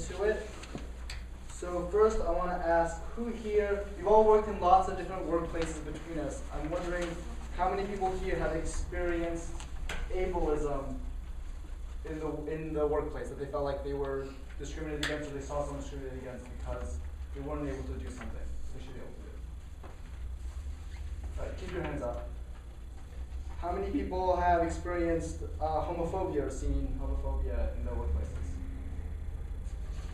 into it. So first I want to ask who here, you've all worked in lots of different workplaces between us. I'm wondering how many people here have experienced ableism in the workplace, that they felt like they were discriminated against or they saw someone discriminated against because they weren't able to do something they should be able to do. All right, keep your hands up. How many people have experienced homophobia or seen homophobia in their workplaces?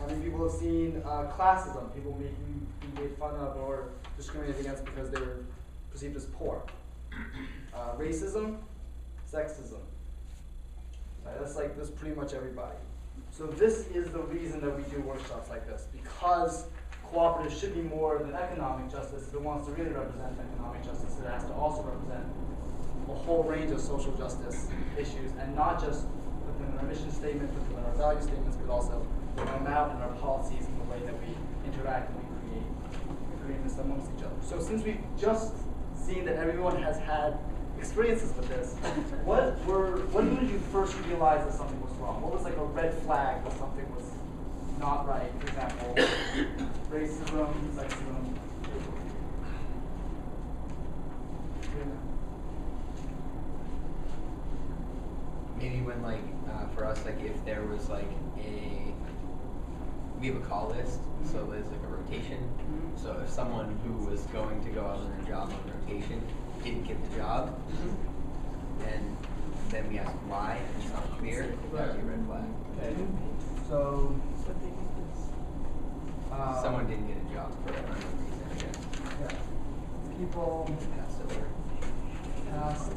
How many people have seen classism, people being made fun of or discriminated against because they were perceived as poor? Racism, sexism. Right, that's pretty much everybody. So this is the reason that we do workshops like this, because cooperative should be more than economic justice. If it wants to really represent economic justice, it has to also represent a whole range of social justice issues, and not just put them in our mission statement, put them in our value statements, but also put them out in our policies and the way that we interact and we create agreements amongst each other. So since we've just seen that everyone has had experiences with this, when did you first realize that something was wrong? What was like a red flag that something was not right? For example, racism, sexism. Maybe when for us, if there was we have a call list, so there's a rotation. So if someone who was going to go out on a job on rotation didn't get the job, and then we ask why, and it's not clear, that would be a red flag. Okay. So someone didn't get a job for a random reason, I guess. Yeah. People Passed over. passed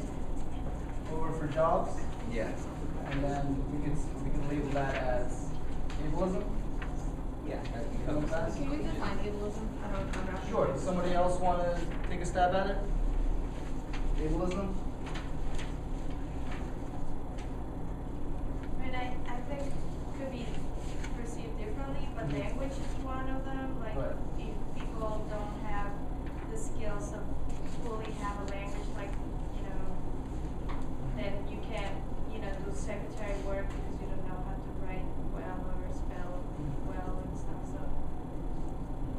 over for jobs. Yeah. And then we can label that as ableism. Yeah. Can you define ableism? I'm not sure. Does somebody else want to take a stab at it? Ableism? I mean, I think it could be perceived differently, but language is one of them. Like, if people don't have the skills of fully have a language, then you can't, do secretary work because you don't know how to write well or spell well and stuff. So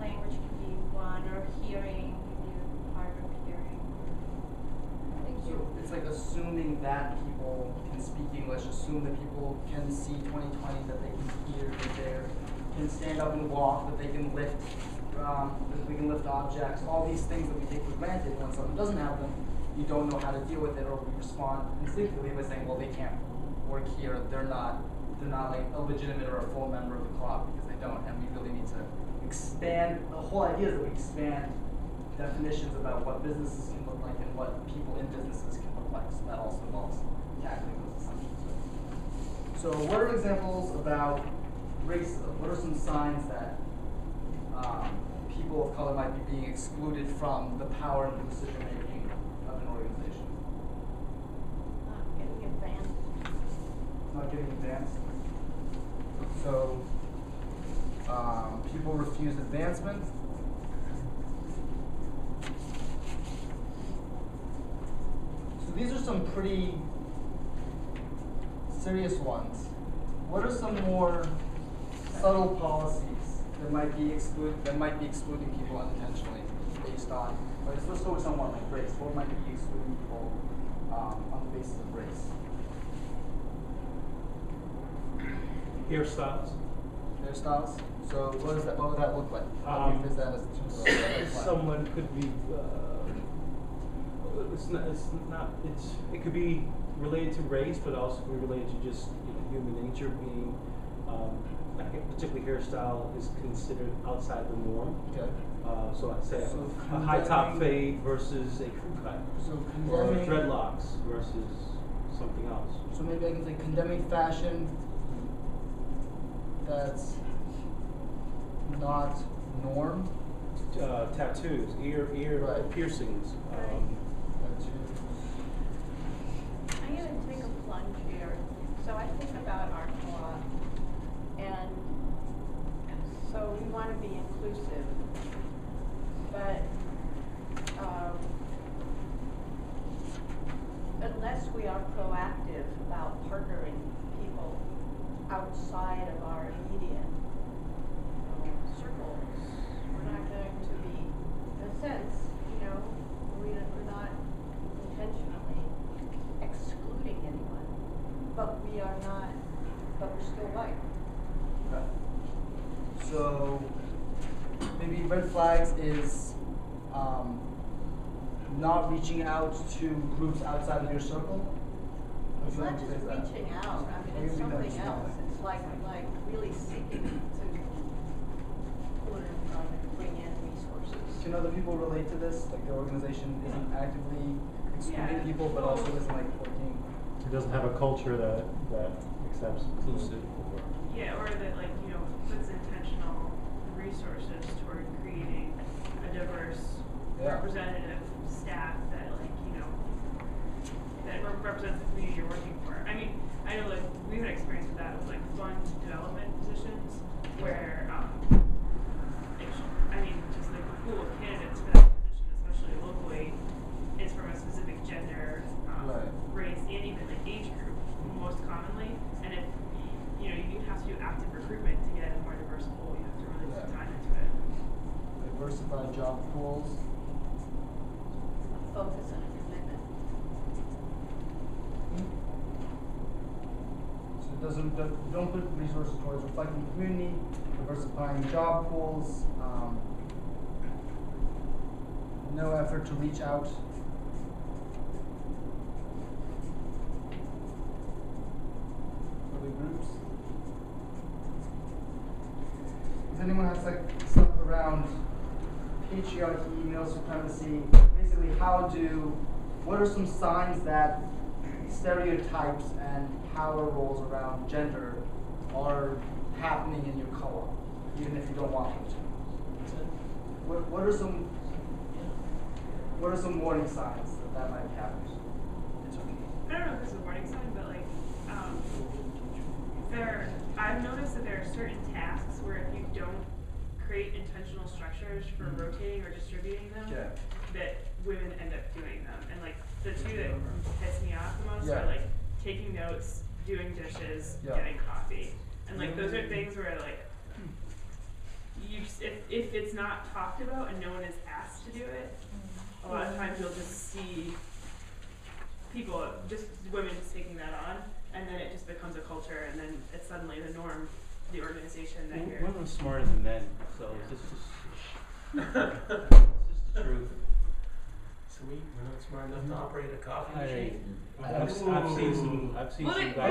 language can be one, or hearing, if you're hard of hearing. So it's like assuming that people can speak English, assume that people can see 20/20, that they can hear, that they can stand up and walk, that they can lift, objects, all these things that we take for granted. When something doesn't happen, you don't know how to deal with it, or we respond instinctively by saying, well, they can't work here, they're not like a legitimate or a full member of the club because they don't, and we really need to expand. The whole idea is that we expand definitions about what businesses can look like and what people in businesses can look like. So that also involves tackling those assumptions. So what are examples about racism? What are some signs that people of color might be being excluded from the power and the decision making of an organization? Not getting advanced. Not getting advanced. So people refuse advancement. So these are some pretty serious ones. What are some more subtle policies that might be excluding people unintentionally based on? Let's go with someone like race. What might be excluding people on the basis of race? Hairstyles. Hairstyles. So what would that look like? How do you fit that as Someone could be. It could be related to race, but also could be related to just human nature being. I think particularly hairstyle is considered outside the norm. Okay. So I'd say a high top fade versus a crew cut, or dreadlocks versus something else. So maybe I can say condemning fashion that's not norm. Tattoos, ear piercings. I'm going to take a plunge here. So I think about our co-op, and so we want to be inclusive, but unless we are proactive about partnering people outside of our immediate So maybe red flags is not reaching out to groups outside of your circle. It's not just reaching out, I mean, it's something else. It's like really seeking to learn from and bring in resources. Can other people relate to this? Like the organization isn't actively excluding people, but also isn't like working. It doesn't have a culture that accepts inclusive. Yeah, or that like, you know, puts intentional resources toward creating a diverse representative staff that like, you know, that represents the community you're working for. I mean, I know like we've had experience with that with like fund development positions where I mean just like the pool of candidates for that position, especially locally, is from a specific gender, race, and even the age group most commonly. And if you know, you have to do active recruitment to get a more diverse pool. You have to really put time into it. Diversify job pools. Focus and a commitment. So don't put resources towards reflecting the community, diversifying job pools, no effort to reach out. Other groups. Does anyone have like stuff around patriarchy, male supremacy? Basically, what are some signs that stereotypes and power roles around gender are happening in your co-op, even if you don't want them to? What are some warning signs that might be happening? I don't know if this is a warning sign, but like, I've noticed that there are certain tasks where if you don't create intentional structures for rotating or distributing them, that women end up doing them. And like the two that piss me off the most are like taking notes, doing dishes, getting coffee. And like those are things where like if it's not talked about and no one is asked to do it, a lot of times you'll just see people, just women just taking that on, and then it just becomes a culture, and then it's suddenly the norm, the organization that you're. Women are smarter than men, so it's just the truth. Sweet, we're not smart enough to operate a coffee machine. I've seen some Well, guys.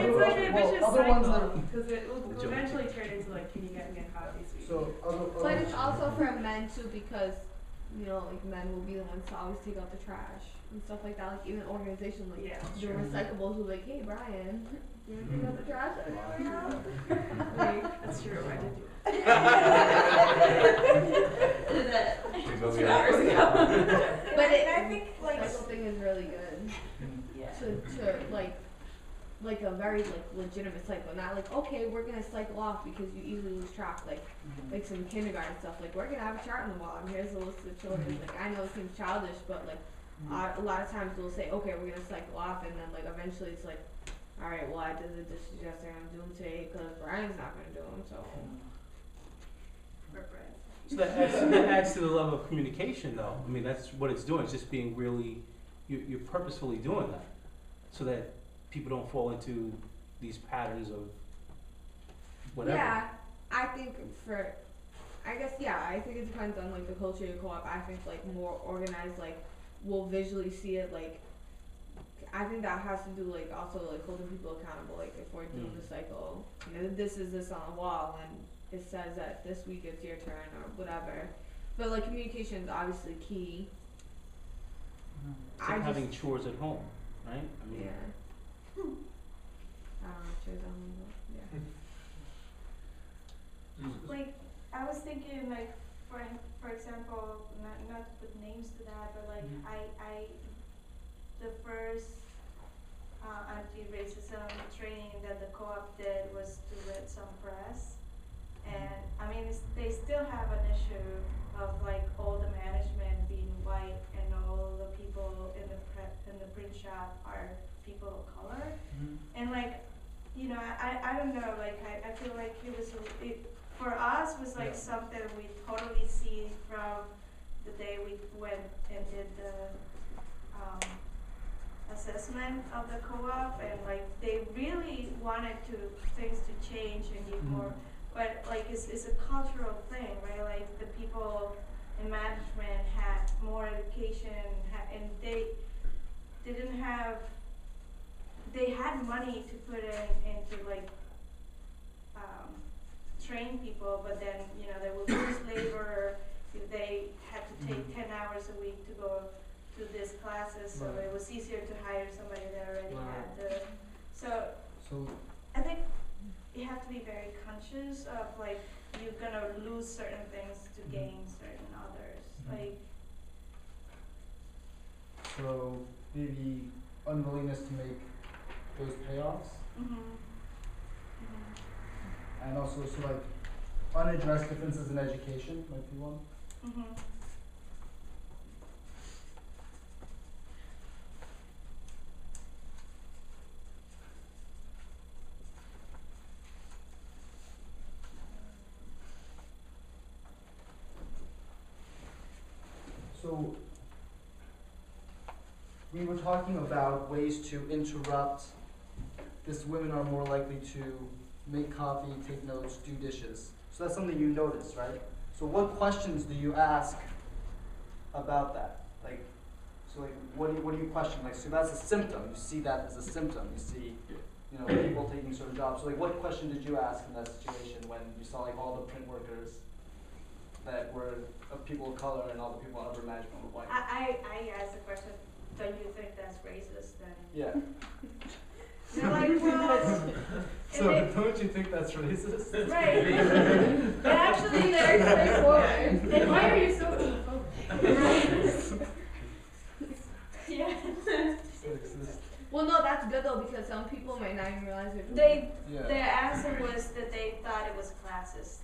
it's like a vicious other ones cycle, because it will eventually turn into like, can you get me a coffee, sweetie? So But it's also for men too, because you know, like men will be the ones to always take out the trash and stuff like that. Like even organizations like the recyclables will be like, hey Brian, you wanna take out the trash right now? Like, That's true, I did do that. 2 hours ago. But I think like cycle thing is really good. To like a very like legitimate cycle, not like okay we're gonna cycle off because you easily lose track, like some kindergarten stuff, like we're gonna have a chart on the wall and here's a list of children. Like I know it seems childish, but like a lot of times we'll say okay we're gonna cycle off, and then like eventually it's like all right, well I did the dishes yesterday, I'm doing today because Brian's not gonna do them, so. So that adds to the level of communication, though. I mean, that's what it's doing. It's just being really, you're purposefully doing that, so that people don't fall into these patterns of whatever. Yeah, I think I think it depends on like the culture of your co-op. I think like more organized, like we'll visually see it. Like I think that has to do like also like holding people accountable. Like if we're doing the cycle, you know, this is this on the wall, and it says that this week it's your turn or whatever. But like communication is obviously key. It's like having chores at home, right? I mean, I don't know, chores at home, but yeah. like I was thinking like for example, not to put names to that, but like I the first anti-racism training that the co-op did was to read some press, and I mean they still have an issue of like all the management being white and all the people in the print shop are people of color, and like you know I don't know, like I feel like it for us was like something we totally see from the day we went and did the assessment of the co-op, and like they really wanted things to change and give more but like it's a cultural thing, right? Like the people in management had more education, and they didn't have. They had money to put into like train people, but then they would lose labor if they had to take 10 hours a week to go to these classes. So Right. it was easier to hire somebody that already had the. So So I think you have to be very conscious of like you're gonna lose certain things to gain certain others. Like So maybe unwillingness to make those payoffs, and also so like unaddressed differences in education might be one. So we were talking about ways to interrupt. This women are more likely to make coffee, take notes, do dishes. So that's something you notice, right? So what questions do you ask about that? Like, so like, what do you question? Like, so that's a symptom. You see that as a symptom. You see, people taking certain jobs. So like, what question did you ask in that situation when you saw like all the print workers that were of people of color and all the people in upper management were white? I asked the question, don't you think that's racist? Then Yeah. they're like, well, So don't you think that's racist? right. And actually, Very straightforward. and why are you so yeah. Well, no, that's good though because some people might not even realize it. Their answer was that they thought it was classist,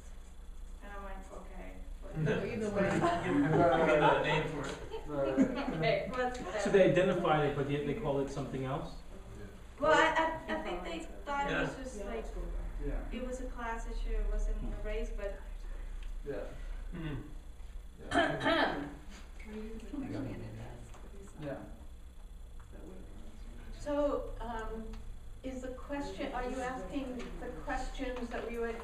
and I'm like, okay. Either way. Give a name for it. Okay, what's that? So they identified it, but yet they call it something else? Well, I think they thought it was Yeah. just like Yeah. it was a class issue, it wasn't a race, but Yeah. Mm. Yeah. So, is the question, are you asking the questions that we would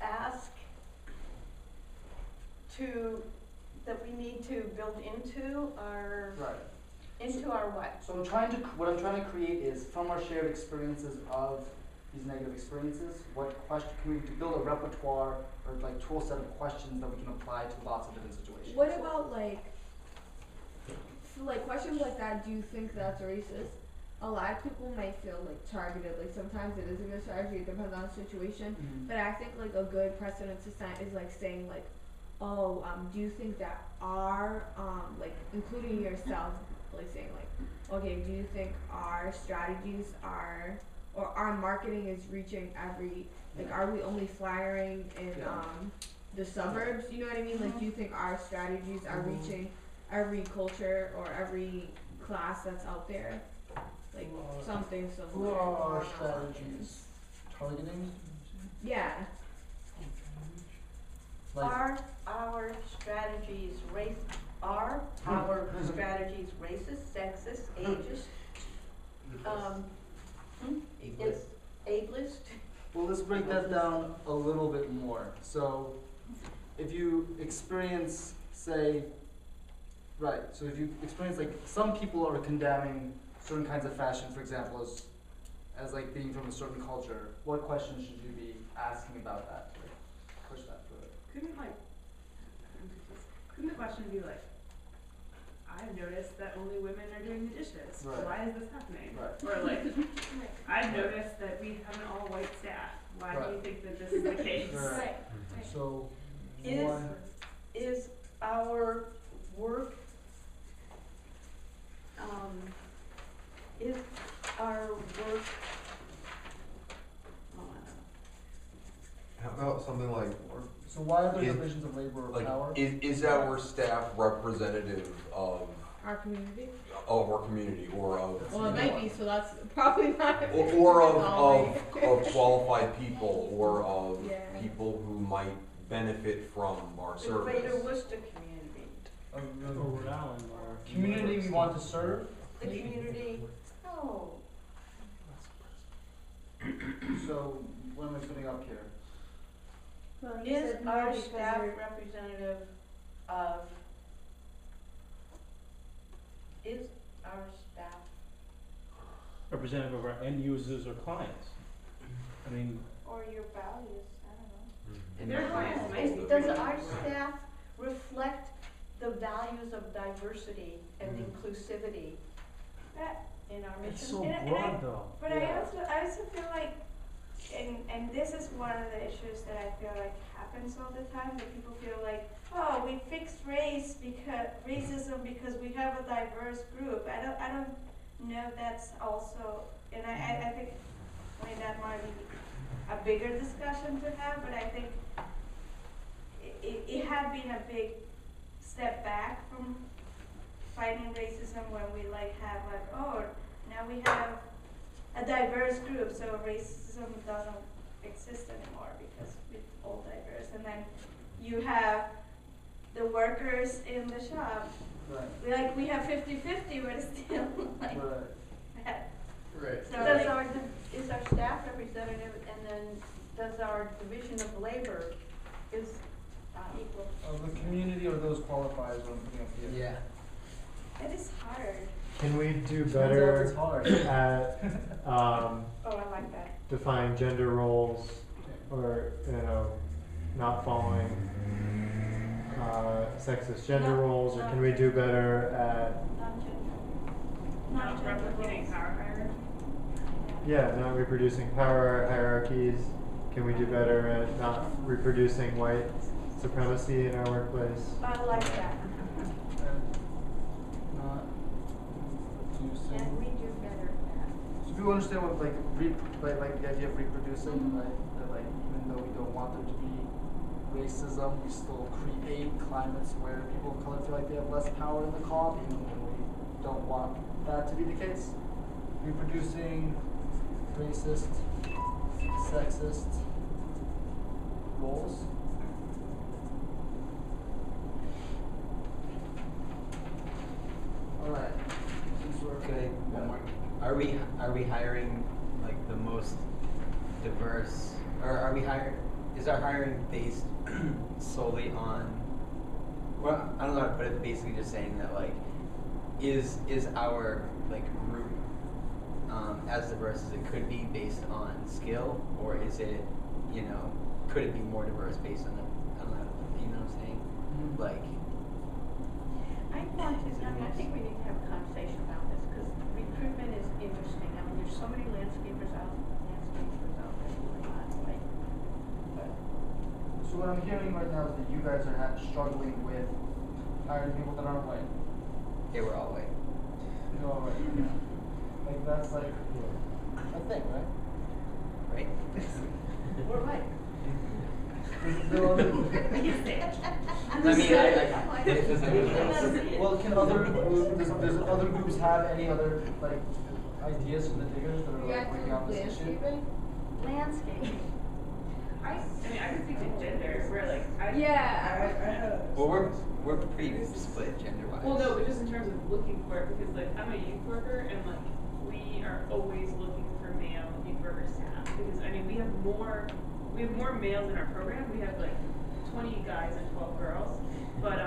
ask that we need to build into our, Right. what? So what I'm trying to create is from our shared experiences of these negative experiences, what question can we build a repertoire or like tool set of questions that we can apply to lots of different situations. What about like questions like that? Do you think that's racist? A lot of people might feel like targeted. Like sometimes it is a good strategy. It depends on the situation. But I think like a good precedent to set is like saying like, oh, do you think that our like including yourself, like saying like, okay, do you think our strategies are or our marketing is reaching every like are we only flyering in the suburbs? You know what I mean? Like do you think our strategies are reaching every culture or every class that's out there? Like something Who similar. are our strategies? Targeting? Yeah. Like Are our strategies strategies racist, sexist, ageist, Ableist. ableist? well, let's break that down a little bit more. So if you experience, say, so if you experience like some people are condemning certain kinds of fashion, for example, as like being from a certain culture, what questions should you be asking about that? Like, push that further. Couldn't the question be like, I've noticed that only women are doing the dishes. Right. Why is this happening? Right. Or like, I've noticed that we have an all-white staff. Why do you Right. think that this is the case? Right. So Is- one, Is our work, How about something like, so why are there Is- divisions of labor or power? is our staff representative of Our community? our community or of? Well, it might be, so that's probably not. Or all of qualified people or of Yeah. people who might benefit from our the Greater service. Worcester community, Or Rhode Island or? Community we want to serve. the community, oh, So what am I putting up here? Well, you Is said no our because staff we're- representative of, is our staff, Representative of our end users or clients. I mean, Or your values, I don't know. And Their clients might be does pretty- our staff reflect the values of diversity and inclusivity That, in our mission? it's so And I- broad though. but Yeah. I also feel like, and this is one of the issues that I feel like happens all the time, that people feel like, oh, we fixed racism because we have a diverse group. I don't know if that's also, and I think, I mean, that might be a bigger discussion to have, but I think it had been a big step back from fighting racism when we like have like, oh, now we have a diverse group, so racism doesn't exist anymore because we're all diverse. And then you have the workers in the shop, Right. we have 50-50, but it's still like Right. that. Right. So Does like, is our staff representative, and then does our division of labor is equal? The community or those qualifiers what I'm putting up here. Yeah. it is hard. Can we do Turns out better it's hard. at Oh, I like that. defining gender roles, or not following sexist gender roles, or can we do better at Not replicating power hierarchy. not reproducing power hierarchies? Can we do better at not reproducing white supremacy in our workplace? I like that. Not reducing. And we do better at. So people understand what like the idea of reproducing, right? That like even though we don't want there to be racism, we still create climates where people of color feel like they have less power in the co-op, even when we don't want that to be the case. Reproducing racist, sexist roles. All right. These were- Can I, one more? Are we hiring like the most diverse, or are we is our hiring based solely on, well, I don't know how to put it, basically just saying that like, is our like group as diverse as it could be based on skill, or is it, could it be more diverse based on I don't know how to, you know what I'm saying? Like, I think we need to have a conversation about this, because recruitment is interesting. I mean, there's so many landscapers out there who are not white. But So what I'm hearing right now is that you guys are struggling with hiring people that aren't white. they were all white. You're all right. Like that's like a thing, right? Right? we're white. There are other- I mean, Well, can other does other groups have any other like ideas from the diggers that are You like guys working do on this issue? landscaping? Landscaping. I mean, I could speak to gender, where like, Yeah. well, we're pretty split gender-wise. Well, no, but just in terms of looking for it, because like, I'm a youth worker, and like, we are always looking for male youth worker staff, because, I mean, we have more males in our program. We have like 20 guys and 12 girls, but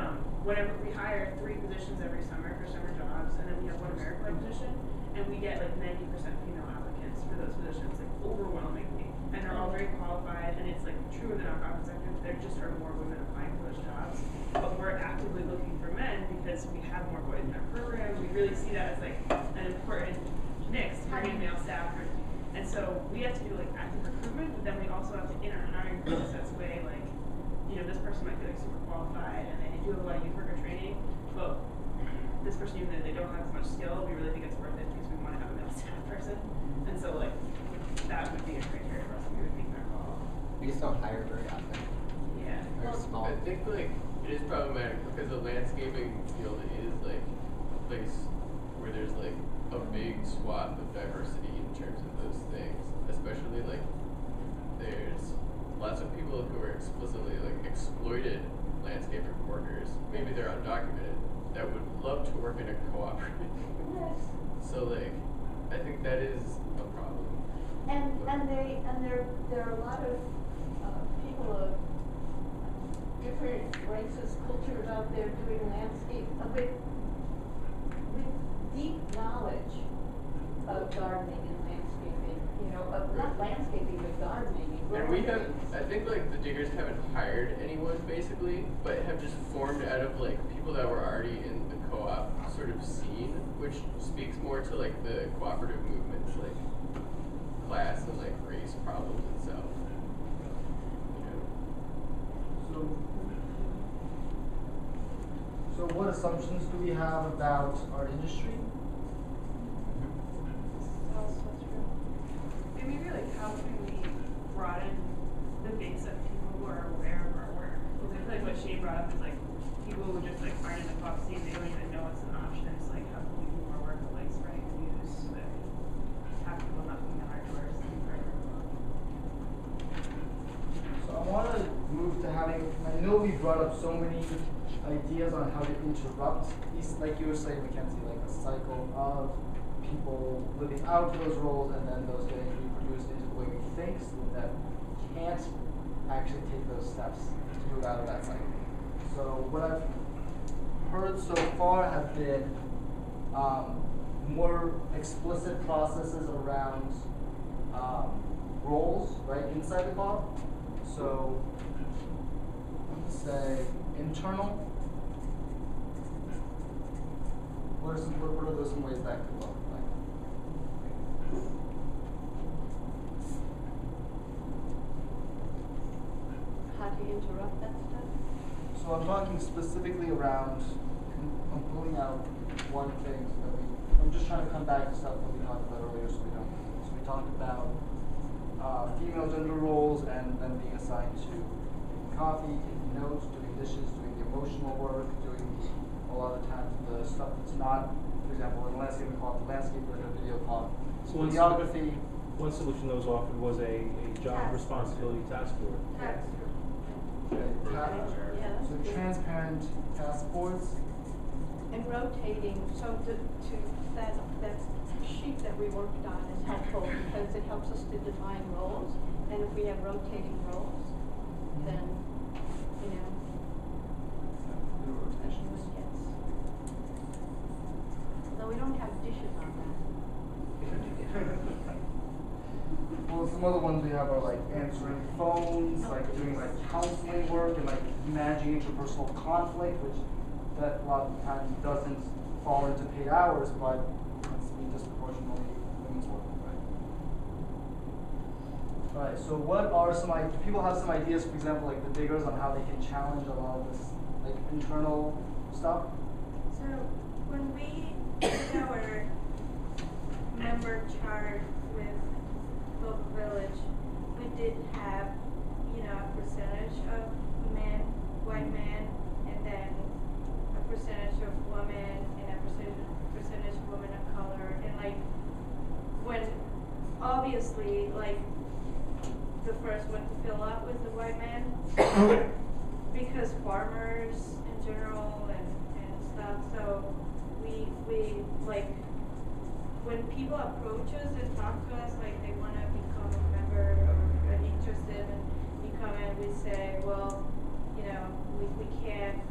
whenever we hire 3 positions every summer for summer jobs, and then we have 1 AmeriCorps position, and we get like 90% female applicants for those positions, like overwhelmingly, and they're all very qualified, and it's like true in the nonprofit sector, there just are more women applying for those jobs, but we're actively looking for men because we have more boys in our program. We really see that as like an important mix to bring in male staff. And so we have to do like active recruitment, but then we also have to, in our hiring process, weigh like, this person might be like super qualified and they do have a lot of youth worker training, but this person, even though they don't have as much skill, we really think it's worth it because we want to have a male staff person. And so like, that would be a criteria for us. We would make that call. We just don't hire very often. Yeah. We're small. I think like it is problematic because the landscaping field is like a place where there's like a big swath of diversity in terms of those things. Especially like there's lots of people who are explicitly like exploited landscaping workers. Maybe they're undocumented that would love to work in a cooperative. So like I think that is a problem. There are a lot of people of different races, cultures out there doing landscape with deep knowledge of gardening and landscaping, you know, of not landscaping, but gardening and And we have, growing things. I think like the diggers haven't hired anyone basically, but have just formed out of like people that were already in the co-op sort of scene, which speaks more to like the cooperative movements, like class and like race problems itself. You know? So what assumptions do we have about our industry? Also true. And maybe like how can we broaden the base of people who are aware of our work? Because I feel like what Shane brought up is like people who just like aren't in the co-op scene, they don't even know it's an option. It's like how can we do more work with like spreading the news so that we have people knocking on our doors and part of our club. So I want to move to having, I know we brought up so many ideas on how to interrupt these, like you were saying, Mackenzie, like a cycle of people living out those roles and then those getting reproduced into the way we think, so that we can't actually take those steps to move out of that cycle. So what I've heard so far have been more explicit processes around roles, right, inside the co-op. So let's say internal. What are those some ways that could look like? How do you interrupt that stuff? So I'm talking specifically around, I'm pulling out one thing that I'm just trying to come back to stuff that we talked about earlier so we don't. So we talked about female gender roles and then being assigned to making coffee, taking notes, doing dishes, doing the emotional work, doing a lot of times the stuff that's not, for example, in landscaping call the landscaper in a video call. So Videography. one solution that was offered was a job responsibility task force. That's true. Yeah, that's So good. transparent task boards. And rotating, so that sheet that we worked on is helpful because it helps us to define roles. And if we have rotating roles, then, you know, everyone gets. Though we don't have dishes on that. Well, some other ones we have are like answering phones, like doing like counseling work and like managing interpersonal conflict, which that a lot of times doesn't fall into paid hours, but it's disproportionately women's work, right? Alright, so what are some, do people have some ideas, for example, like the diggers on how they can challenge a lot of this, like internal stuff? So when we did our member chart with local village, we did have, you know, a percentage of men, white men, and then a percentage of women and a percentage of women of color. And like when obviously like the first one to fill up was the white man because farmers in general and stuff. So we like when people approach us and talk to us like they want to become a member or are interested in becoming, we say, well, you know, we can't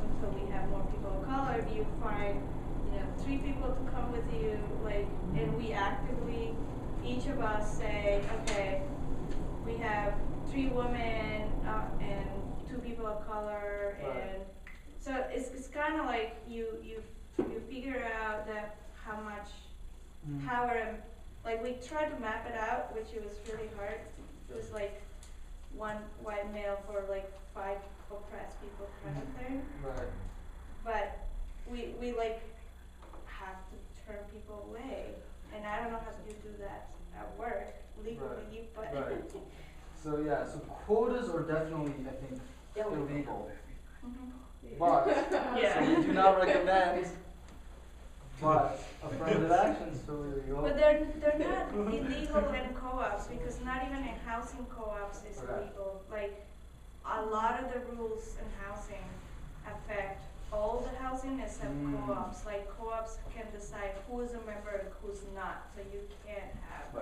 until we have more people of color. If you find, you know, 3 people to come with you, like, and we actively, each of us say, okay, we have 3 women and 2 people of color, and so it's kind of like you figure out that how much. However, like we tried to map it out, which it was really hard. It was like 1 white male for like 5 oppressed people kind of thing. Right. But we like have to turn people away, and I don't know how you do that at work legally, but. Right. So yeah, so quotas are definitely, I think, illegal. But Yeah. so we do not recommend. But affirmative action is totally legal. But they're not illegal in co-ops because not even in housing co-ops is illegal. Like a lot of the rules in housing affect all the housing except co-ops. Like co-ops can decide who is a member and who's not. So you can't have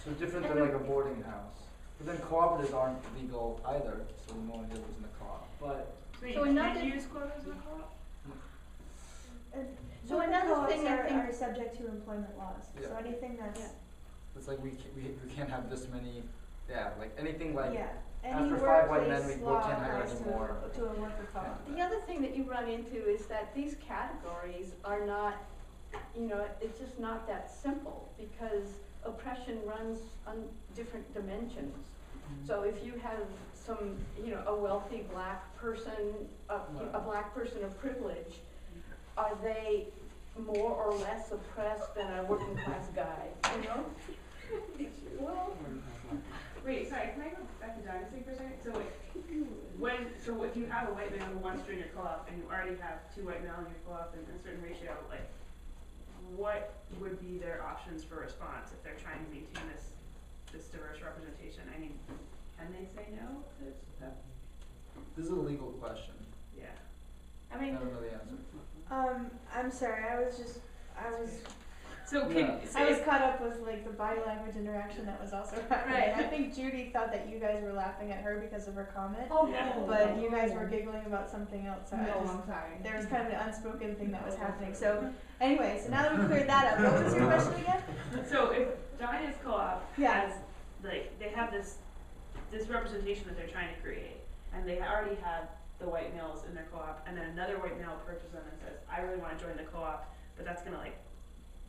So different than like a boarding house. But then cooperatives aren't legal either, so no one here lives in a co-op. But Wait, So can another- you use quotas in a co-op? So another thing I think are subject to employment laws, so Yeah. anything that's, it's like we can't have this many, like anything like, yeah, any after 5 white men, workplace we law can't hire applies anymore. to a worker co-op. the other thing that you run into is that these categories are not, you know, it's just not that simple because oppression runs on different dimensions. So if you have some, you know, a wealthy black person, a black person of privilege, are they more or less oppressed than a working class guy, you know? Well, Wait, sorry, can I go back to dynasty for a second? So so if you have a white male who wants to join your co-op and you already have 2 white male in your co-op in a certain ratio, like, what would be their options for response if they're trying to maintain this diverse representation? I mean, can they say no to that? This is a legal question. Yeah. I I mean, don't know the answer. I'm sorry, I was So Yeah. I was caught up with like the body language interaction that was also happening. Right. I think Judy thought that you guys were laughing at her because of her comment. oh Yeah. no. But you guys were giggling about something else, so I No, just, I'm sorry. there was kind of an unspoken thing that was happening. So anyway, so now that we cleared that up, what was your question again? So if Dinah's co-op Yeah. has, like, they have this representation that they're trying to create, and they already have the white males in their co-op, and then another white male approaches them and says, I really want to join the co-op, but that's gonna like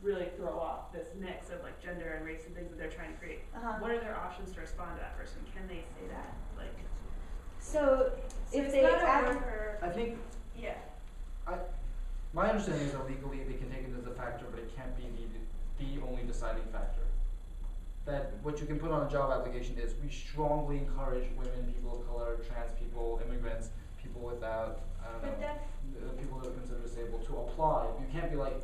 really throw off this mix of like gender and race and things that they're trying to create. Uh-huh. What are their options to respond to that person? Can they say that? Like, So So if it's they not a act, worker, I think yeah. my understanding is that legally they can take it as a factor, but it can't be the only deciding factor. That what you can put on a job application is we strongly encourage women, people of color, trans people, immigrants, people without, I don't But know, people that are considered disabled to apply. You can't be like,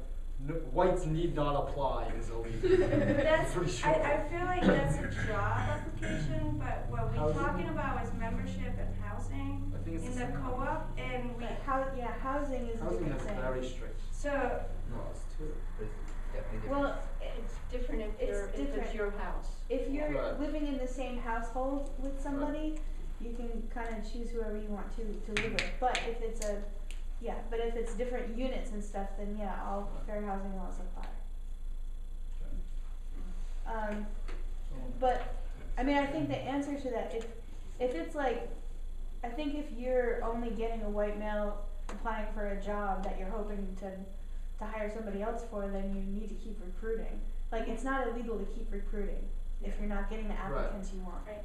no, whites need not apply is illegal. That's, Pretty sure. I feel like that's a job application, but what we're Housing. talking about is membership and housing I think it's in the the same. co-op, and we, housing is a Housing different has thing. very strict so, laws too. Definitely different. Well, it's different if It's if it's different. your house. if you're Right. living in the same household with somebody, you can kind of choose whoever you want to live with. But if it's but if it's different units and stuff, then yeah, all fair housing laws apply. But I mean, I think the answer to that, if it's like, I think if you're only getting a white male applying for a job that you're hoping to hire somebody else for, then you need to keep recruiting. Like, it's not illegal to keep recruiting if you're not getting the applicants you want. right.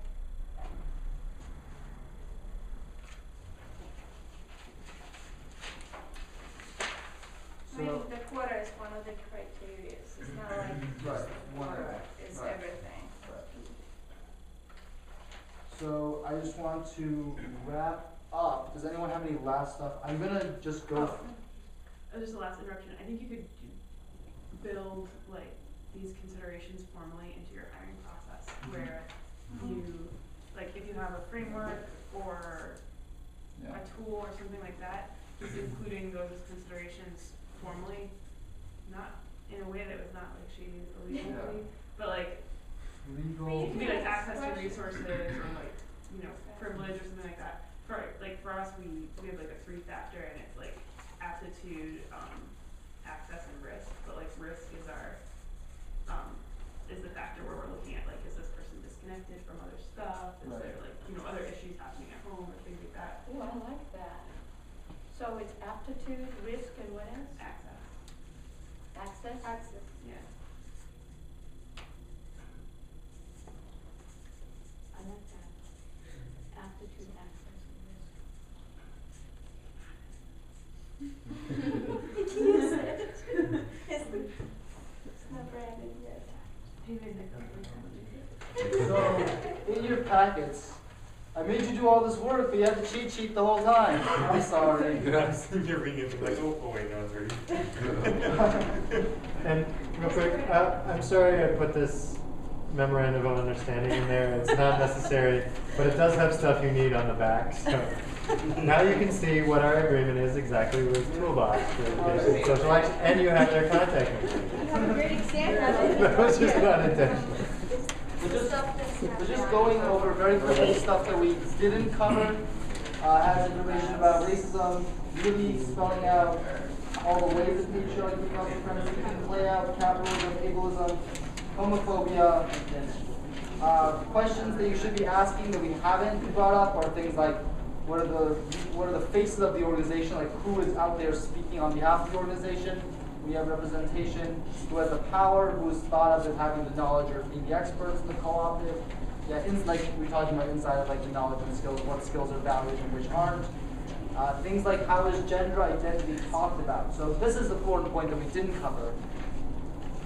I mean, So, the quota is one of the criteria, it's not like right, just one of quota, them, it's right. everything. So I just want to wrap up. Does anyone have any last stuff? I'm gonna just go. just a last interruption. I think you could build like these considerations formally into your hiring process, where you, like, if you have a framework or Yeah. a tool or something like that, just including those as considerations formally, not in a way that was not like shady or legally, Yeah. but like Legal. it could be like access to resources or like, you know, privilege or something like that. For us, we have like a 3-factor, and it's like aptitude, access, and risk. But like risk is our is the factor where we're looking at like, is this person disconnected from other stuff? Is there like, you know, other issues happening at home or things like that? Ooh, I like that. So it's aptitude, risk, and what else? Access. Access? Access. Yeah. I like that. Aptitude, access, and risk. It's not branded yet. So in your packets, I made you do all this work, but you had the cheat sheet the whole time. I'm sorry. I was thinking you're reading it, like, oh wait, no, it's ready. And real quick, I'm sorry I put this memorandum of understanding in there. It's not necessary, but it does have stuff you need on the back. So now you can see what our agreement is exactly with Toolbox for education, social action, and you have their contact information. You have a great example. That was just not intentional. We're just going over very quickly stuff that we didn't cover. Has information about racism, really spelling out all the ways that patriarchy becomes supremacy can play out, capitalism, ableism, homophobia. Questions that you should be asking that we haven't brought up are things like, what are the faces of the organization, like who is out there speaking on behalf of the organization? We have representation, who has the power, who is thought of as having the knowledge or being the experts in the cooperative. Yeah, like we're talking about inside of like the knowledge and skills, what skills are valued and which aren't. Things like how is gender identity talked about. So this is the important point that we didn't cover.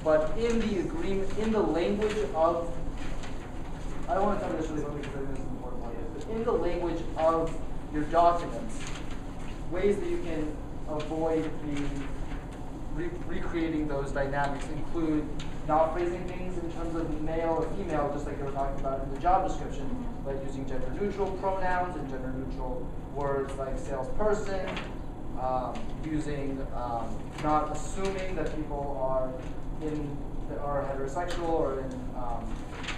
But in the agreement, in the language of, I don't want to cover this really quickly because I think this is an important point, but in the language of your documents, ways that you can avoid recreating those dynamics include not phrasing things in terms of male or female, just like they were talking about in the job description, like using gender neutral pronouns and gender neutral words like salesperson, using not assuming that people are heterosexual or in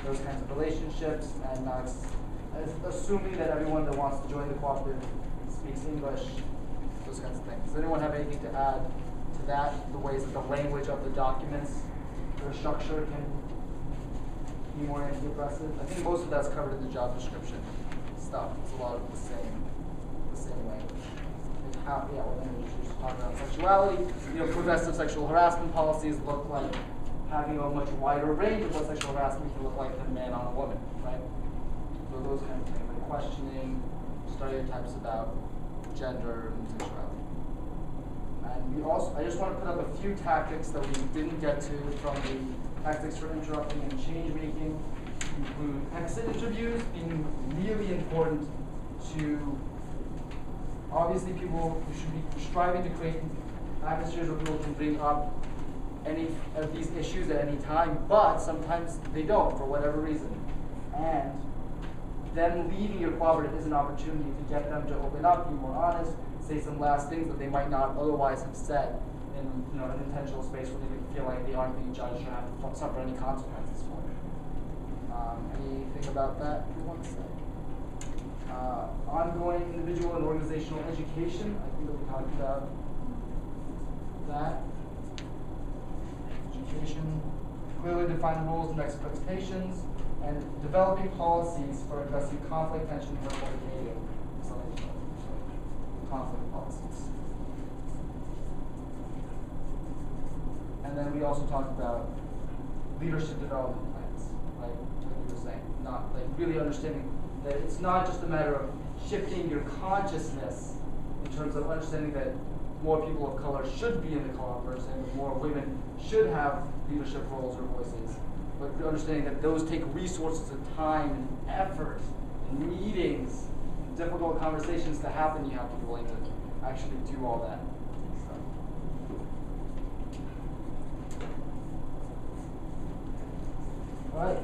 those kinds of relationships, and not assuming that everyone that wants to join the cooperative speaks English, those kinds of things. Does anyone have anything to add to that? The ways that the language of the documents, their structure can be more anti-oppressive? I think most of that's covered in the job description stuff. It's a lot of the same language. And how, yeah, well, then we just talk about sexuality. Progressive sexual harassment policies look like having a much wider range of what sexual harassment can look like than a man on a woman, right? So those kinds of things, like questioning stereotypes about gender and sexuality. And we also, I just want to put up a few tactics that we didn't get to from the tactics for interrupting and change making. Include exit interviews being really important to, obviously people should be striving to create atmospheres where people can bring up any of these issues at any time, but sometimes they don't for whatever reason. And then leaving your cooperative is an opportunity to get them to open up, be more honest, say some last things that they might not otherwise have said in an intentional space where they feel like they aren't being judged or have to suffer any consequences for it. Anything about that you want to say? Ongoing individual and organizational education. I think that we talked about that. Education, clearly defined rules and expectations, and developing policies for addressing conflict, tension, hurtful behavior. Conflict policies. And then we also talked about leadership development plans, like you were saying, not like really understanding that it's not just a matter of shifting your consciousness in terms of understanding that more people of color should be in the co-operators and more women should have leadership roles or voices, but understanding that those take resources and time and effort and meetings, difficult conversations to happen. You have to be willing to actually do all that. So. All right.